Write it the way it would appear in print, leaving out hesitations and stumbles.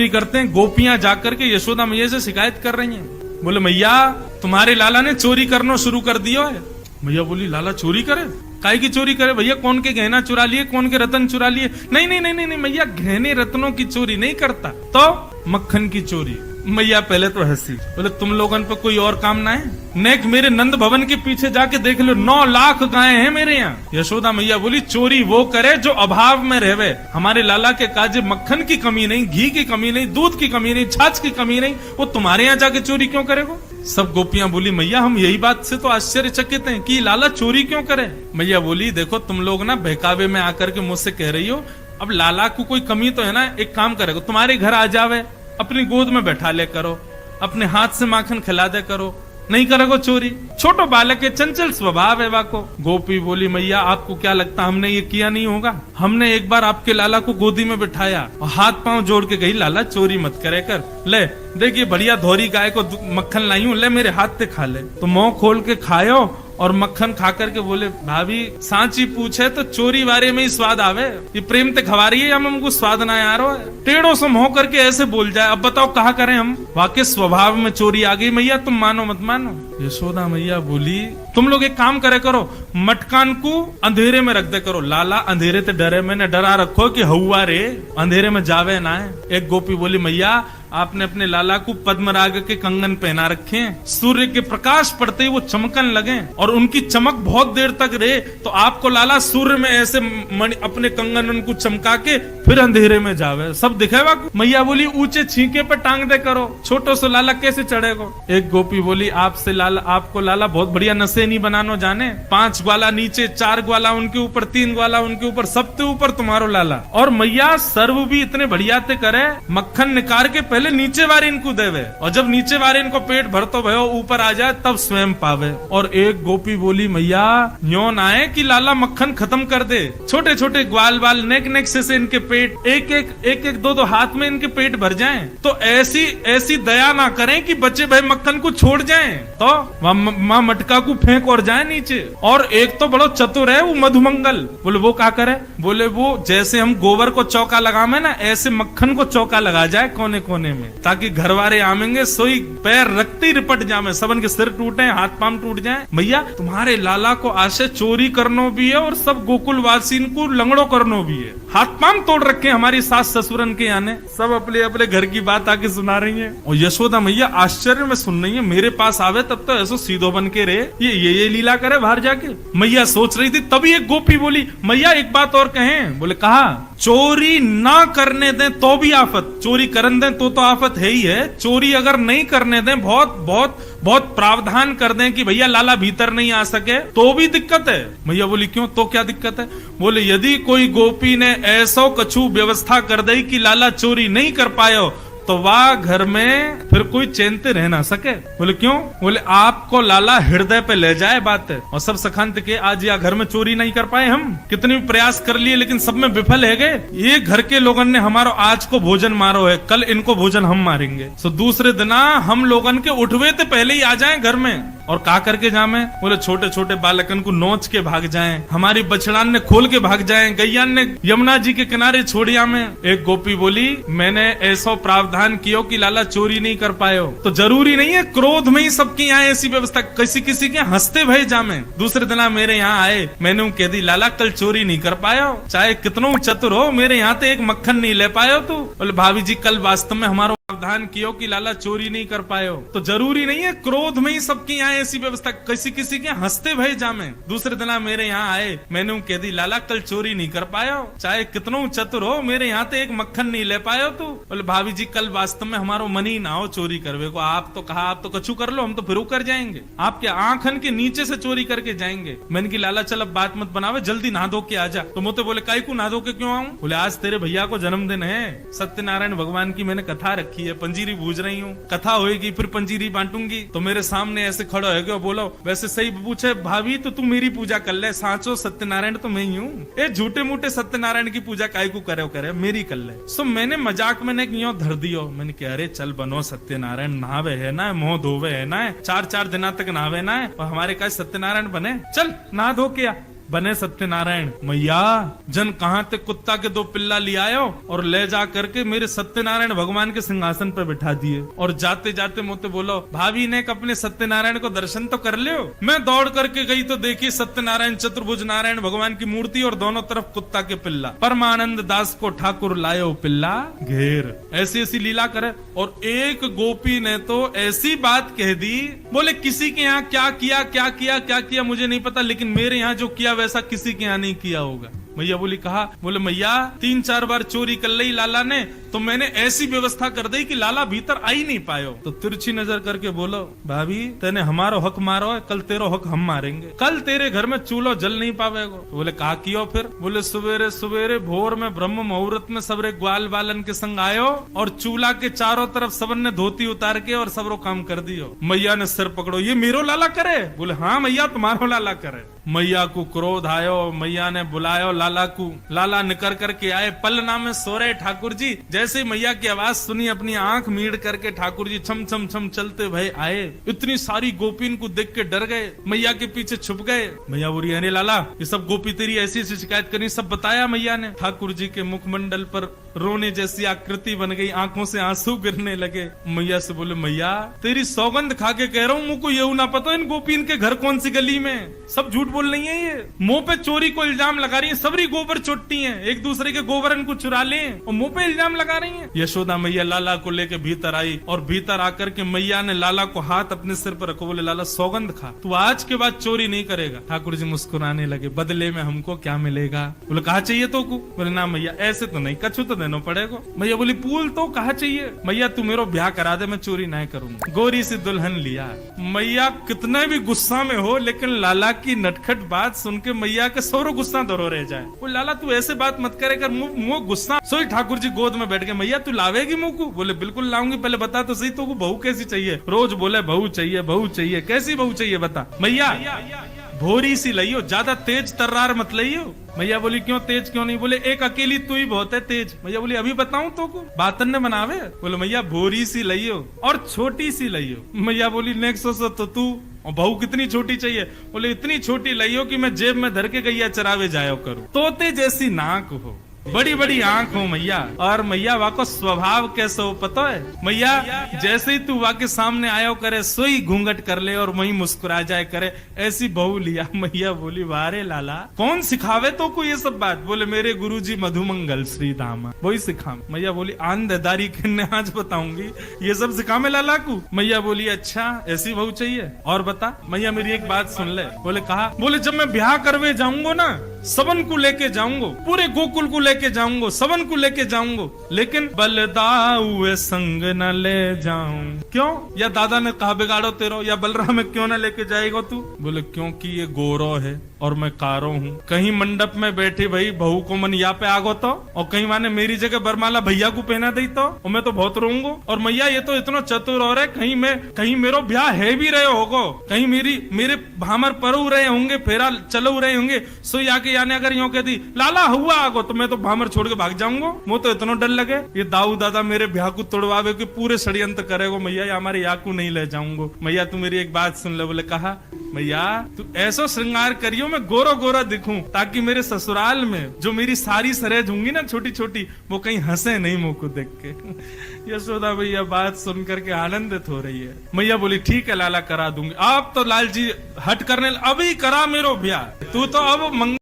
करते हैं, गोपियां जाकर के यशोदा मैया से शिकायत कर रही हैं। बोले मैया तुम्हारे लाला ने चोरी करना शुरू कर दिया है। मैया बोली लाला चोरी करे? काय की चोरी करे भैया? कौन के गहना चुरा लिए, कौन के रतन चुरा लिए? नहीं नहीं नहीं नहीं मैया, गहने रत्नों की चोरी नहीं करता, तो मक्खन की चोरी। मैया पहले तो हंसी, बोले तुम लोगों पे कोई और काम ना है? नेक मेरे नंद भवन के पीछे जाके देख लो, 9 लाख गायें हैं मेरे यहाँ। यशोदा मैया बोली चोरी वो करे जो अभाव में रहवे। हमारे लाला के काजे मक्खन की कमी नहीं, घी की कमी नहीं, दूध की कमी नहीं, छाछ की कमी नहीं, वो तुम्हारे यहाँ जाके चोरी क्यों करेगा? सब गोपियां बोली मैया हम यही बात से तो आश्चर्यचकित हैं कि लाला चोरी क्यों करे। मैया बोली देखो तुम लोग ना बहकावे में आकर के मुझसे कह रही हो, अब लाला को कोई कमी तो है ना, एक काम करेगा तुम्हारे घर आ जावे, अपनी गोद में बैठा ले करो, अपने हाथ से माखन खिला दे करो, नहीं करेगो चोरी। छोटो बालक है, चंचल स्वभाव है वाको। गोपी बोली मैया आपको क्या लगता हमने ये किया नहीं होगा? हमने एक बार आपके लाला को गोदी में बिठाया और हाथ पांव जोड़ के गई लाला चोरी मत करे कर, ले देखिए बढ़िया धोरी गाय को मक्खन लाई हूं, ले मेरे हाथ से खा ले। तो मुंह खोल के खायो और मक्खन खा करके बोले भाभी सांची पूछे तो चोरी वारे में ही स्वाद आवे, ये प्रेम ते खवा रही है या हमको स्वाद ना आ रहा है? टेढ़ों से मुंह करके ऐसे बोल जाए, अब बताओ कहा करें हम? वाकई स्वभाव में चोरी आ गई मैया, तुम मानो मत मानो। यशोदा मैया बोली तुम लोग एक काम करे करो, मटकान को अंधेरे में रख दे करो, लाला अंधेरे ते डरे, मैंने डरा रखो कि हवा रे अंधेरे में जावे ना है। एक गोपी बोली मैया आपने अपने लाला को पद्मराग के कंगन पहना रखे हैं, सूर्य के प्रकाश पड़ते ही वो चमकन लगे और उनकी चमक बहुत देर तक रहे, तो आपको लाला सूर्य में ऐसे अपने कंगन उनको चमका के फिर अंधेरे में जावे, सब दिखेगा। मैया बोली ऊंचे छींके पे टांग दे करो, छोटो से लाला कैसे चढ़ेगो? एक गोपी बोली आपसे लाला, आपको लाला बहुत बढ़िया नशे नहीं बनानो जाने, 5 ग्वाला नीचे, 4 ग्वाला उनके ऊपर, 3 ग्वाला उनके ऊपर, सबसे ऊपर तुम्हारो लाला। और मैया सर्व भी इतने बढ़िया ते करे, मक्खन निकाल के पहले नीचे वारे इनको देवे, और जब नीचे वारे इनको पेट भरतो भयो ऊपर आ जाए तब स्वयं पावे। और एक गोपी बोली मैया यो ना आए कि लाला मक्खन खत्म कर दे, छोटे छोटे ग्वाल बाल नेक नेक से इनके पेट एक एक 2 हाथ में इनके पेट भर जाएं, तो ऐसी दया ना करें कि बच्चे भाई मक्खन को छोड़ जाएं, तो माँ मटका को फेंक और जाए नीचे। और एक तो बड़ो चतुर है वो मधुमंगल, बोले वो क्या करे? बोले वो जैसे हम गोबर को चौका लगावे ना, ऐसे मक्खन को चौका लगा जाए कोने कोने में, ताकि घर वाले आमेंगे सोई पैर रखते ही रिपट जामे, सबन के सिर टूटे, हाथ पांव टूट जाए। भैया तुम्हारे लाला को आशे चोरी करनो भी है और सब गोकुल वासी को लंगड़ो करनो भी है, हाथ पांव तोड़ रखे हमारी सास ससुरन के आने, सब अपने अपने घर की बात आके सुना रही है। और यशोदा मैया आश्चर्य में सुन रही है, मेरे पास आवे तब तो ऐसो सीधो बन के रहे, ये लीला करे बाहर जाके। मैया सोच रही थी, तभी एक गोपी बोली मैया एक बात और कहें। बोले कहा चोरी ना करने दें तो भी आफत, चोरी करने दें तो आफत है ही है, चोरी अगर नहीं करने दें, बहुत बहुत बहुत प्रावधान कर दें कि भैया लाला भीतर नहीं आ सके तो भी दिक्कत है। भैया बोली क्यों, तो क्या दिक्कत है? बोले यदि कोई गोपी ने ऐसा कछु व्यवस्था कर दी कि लाला चोरी नहीं कर पायो तो वह घर में फिर कोई चैनते रह ना सके। बोले क्यों? बोले आपको लाला हृदय पे ले जाए बात है, और सब सखांत के आज या घर में चोरी नहीं कर पाए, हम कितने भी प्रयास कर लिए लेकिन सब में विफल है गए। ये घर के लोगों ने हमारो आज को भोजन मारो है, कल इनको भोजन हम मारेंगे, तो दूसरे दिना हम लोगन के उठवे तो पहले ही आ जाए घर में। और का करके जामे? बोले छोटे छोटे बालकन को नोच के भाग जाएं, हमारी बछड़ान ने खोल के भाग जाएं, गैयान ने यमुना जी के किनारे छोड़िया में। एक गोपी बोली मैंने ऐसा प्रावधान किया कि लाला चोरी नहीं कर पायो, तो जरूरी नहीं है क्रोध में ही सबके यहाँ ऐसी व्यवस्था, किसी किसी के हंसते भय जामे। दूसरे दिन मेरे यहाँ आए, मैंने कह दी लाला कल चोरी नहीं कर पायो, चाहे कितनों चतुर हो, मेरे यहाँ तो एक मक्खन नहीं ले पायो तू। बोले भाभी जी कल वास्तव में हमारा प्रावधान किया कि लाला चोरी नहीं कर पायो, तो जरूरी नहीं है क्रोध में ही सबके यहाँ ऐसी व्यवस्था, किसी किसी के हंसते भय जामे। दूसरे दिन मेरे यहाँ आए, मैंने कह दी लाला कल चोरी नहीं कर पायो, चाहे कितनों चतुर हो, मेरे यहाँ तो एक मक्खन नहीं ले पायो तू। बोले भाभी जी कल वास्तव में हमारो मन ही ना हो चोरी करवे को, आप तो कहा आप तो कछु कर लो, हम तो फिर कर जाएंगे, आपके आंखन के नीचे से चोरी करके जाएंगे। मैंने की लाला चल अब बात मत बनावे, जल्दी नहा धो के आ जा। तो मोते बोले काई को नहा धो के क्यों आऊं? बोले आज तेरे भैया को जन्मदिन है, सत्यनारायण भगवान की मैंने कथा रखी है, पंजीरी बूझ रही हूँ, कथा होएगी फिर पंजीरी बांटूंगी, तो मेरे सामने ऐसे खड़ो है बोलो वैसे सही पूछे भाभी तो तू मेरी पूजा कर ले, साचो सत्यनारायण तो मैं ही हूँ, ए झूठे मूठे सत्यनारायण की पूजा काय को करे मेरी कर ले। सो मैंने मजाक में क्यों धर दियो, मैंने कहा अरे चल बनो सत्यनारायण, नहावे है ना, मुंह धोवे है ना, 4-4 दिना तक नहावे ना, और हमारे का सत्यनारायण बने, चल नहा धो के आ। बने सत्यनारायण। मैया जन कहाँ ते कुत्ता के 2 पिल्ला ले आयो और ले जा करके मेरे सत्यनारायण भगवान के सिंहासन पर बिठा दिए, और जाते जाते मुझे बोलो भाभी ने अपने सत्यनारायण को दर्शन तो कर लियो। मैं दौड़ करके गई तो देखी सत्यनारायण चतुर्भुज नारायण भगवान की मूर्ति और दोनों तरफ कुत्ता के पिल्ला। परमानंद दास को ठाकुर लायो पिल्ला घेर। ऐसी ऐसी लीला करे। और एक गोपी ने तो ऐसी बात कह दी, बोले किसी के यहाँ क्या किया मुझे नहीं पता, लेकिन मेरे यहाँ जो किया वैसा किसी के यहाँ नहीं किया होगा। मैया बोली कहा, बोले मैया 3-4 बार चोरी कर ली लाला ने, तो मैंने ऐसी व्यवस्था कर दी कि लाला भीतर आ ही नहीं पायो। तो तिरछी नजर करके बोलो भाभी तेने हमारो हक मारो है, कल तेरो हक हम मारेंगे, कल तेरे घर में चूल्हो जल नहीं पावेगो। तो बोले कहा कियो फिर? बोले सवेरे सवेरे भोर में ब्रह्म मुहूर्त में सबरे ग्वाल बालन के संग आयो और चूल्हा के चारों तरफ सबन ने धोती उतार के और सबरो काम कर दियो। मैया ने सिर पकड़ो, ये मेरो लाला करे? बोले हाँ मैया तुम्हारो लाला करे। मैया को क्रोध आयो, मैया ने बुलायो लाला को। लाला निकर करके आए, पलना में सो रहे ठाकुर जी। जैसे मैया की आवाज सुनी अपनी आंख मीड़ करके ठाकुर जी छम छम छम चलते भय आए। इतनी सारी गोपीन को देख के डर गए, मैया के पीछे छुप गए। मैया बोली अरे लाला ये सब गोपी तेरी ऐसी ऐसी शिकायत करनी, सब बताया मैया ने। ठाकुर जी के मुखमंडल पर रोने जैसी आकृति बन गई, आंखों से आंसू गिरने लगे। मैया से बोले मैया तेरी सौगंध खा के कह रहा हूँ, मुझको ये ना पता इन गोपीन के घर कौन सी गली में, सब झूठ बोल रही है। ये मुंह पे चोरी को इल्जाम लगा रही है, सबरी गोबर चोटती है, एक दूसरे के गोबरन को चुरा ले और मुंह पे इल्जाम लगा रही है। यशोदा मैया लाला को लेके भीतर आई और भीतर आकर के मैया ने लाला को हाथ अपने सिर पर रखो, बोले लाला सौगंध खा, तू आज के बाद चोरी नहीं करेगा। ठाकुर जी मुस्कुराने लगे, बदले में हमको क्या मिलेगा? बोले कहा चाहिए तो को? बोले ना मैया ऐसे तो नहीं, कछु तो देना पड़ेगा। मैया बोली पूल तो कहा चाहिए? मैया तू मेरो ब्याह करा दे, मैं चोरी नहीं करूंगा। गोरी सी दुल्हन लिया। मैया कितना भी गुस्सा में हो, लेकिन लाला की नटखट बात सुन के मैया के सौरो गुस्सा दरो रह जाए। बोले लाला तू ऐसे बात मत करे कर, मुंह गुस्सा। सोई ठाकुर जी गोद में बैठ गए, मैया तू लावेगी मुंह को? बोले बिल्कुल लाऊंगी, पहले बता तो सही तो को बहू कैसी चाहिए? रोज बोले बहू चाहिए बहू चाहिए, कैसी बहू चाहिए बता। मैया भोरी सी लइयो, ज्यादा तेज तर्रार मत लइयो। मैया बोली क्यों तेज क्यों नहीं? बोले एक अकेली तू ही बहुत है तेज। मैया बोली अभी बताऊं तो को? बातन ने बनावे। बोले मैया भोरी सी लइयो और छोटी सी लइयो। मैया बोली नेक्स्ट तो तू और बहू कितनी छोटी चाहिए? बोले इतनी छोटी लइयो कि मैं जेब में धर के गैया चरावे जायो करूं, तोते जैसी नाक हो, बड़ी बड़ी आंख हो मैया। और मैया वाको स्वभाव कैसे हो पता है? मैया जैसे ही तू वाके सामने आयो करे सोई घूंघट कर ले और वही मुस्कुरा जाए करे, ऐसी बहू लिया। मैया बोली वारे लाला कौन सिखावे तो को ये सब बात? बोले मेरे गुरुजी मधुमंगल श्री दामा वही सिखा। मैया बोली आंधदारी किन्ने आज बताऊंगी, ये सब सिखा में लाला को? मैया बोली अच्छा ऐसी बहू चाहिए और बता। मैया मेरी एक बात सुन ले। बोले कहा? बोले जब मैं ब्याह करवे जाऊंगा ना, सबन को लेके जाऊंगा, पूरे गोकुल को लेके जाऊंगा, सबन को लेके जाऊंगा, लेकिन बलदाऊ संग न ले जाऊं। क्यों? या दादा ने कहा बिगाड़ो तेरो, या बलराम में क्यों न लेके जाएगा तू? बोले क्योंकि ये गोरो है और मैं कारो हूँ। कहीं मंडप में बैठे भाई बहू को मन यहाँ पे आगो तो, और कहीं माने मेरी जगह बरमाला भैया को पहना दी तो, और मैं तो बहुत रोऊंगा। और मैया ये तो इतना चतुर और है, कहीं मेरो ब्याह है भी रहे होगो, कहीं मेरे भामर परू रहे होंगे, फेरा चलो रहे होंगे, सो आके यानी अगर यूं कहती लाला हुआ आगो तो मैं तो भामर छोड़ के भाग जाऊंगा। मुझे तो इतना डर लगे ये दाऊ दादा मेरे ब्याह को तोड़वावे के पूरे षड्यंत्र करेगा। मैया हमारे याकू नहीं ले जाऊंगा। मैया तू मेरी एक बात सुन ले। बोले कहा? मैया तू ऐसा श्रृंगार करियो मैं गोरा गोरा दिखूं, ताकि मेरे ससुराल में जो मेरी सारी सरेज होंगी ना छोटी छोटी, वो कहीं हंसे नहीं मुंह को देख के। यशोदा भैया बात सुन करके आनंदित हो रही है। मैया बोली ठीक है लाला करा दूंगी। आप तो लाल जी हट करने, अभी करा मेरो ब्याह, तू तो अब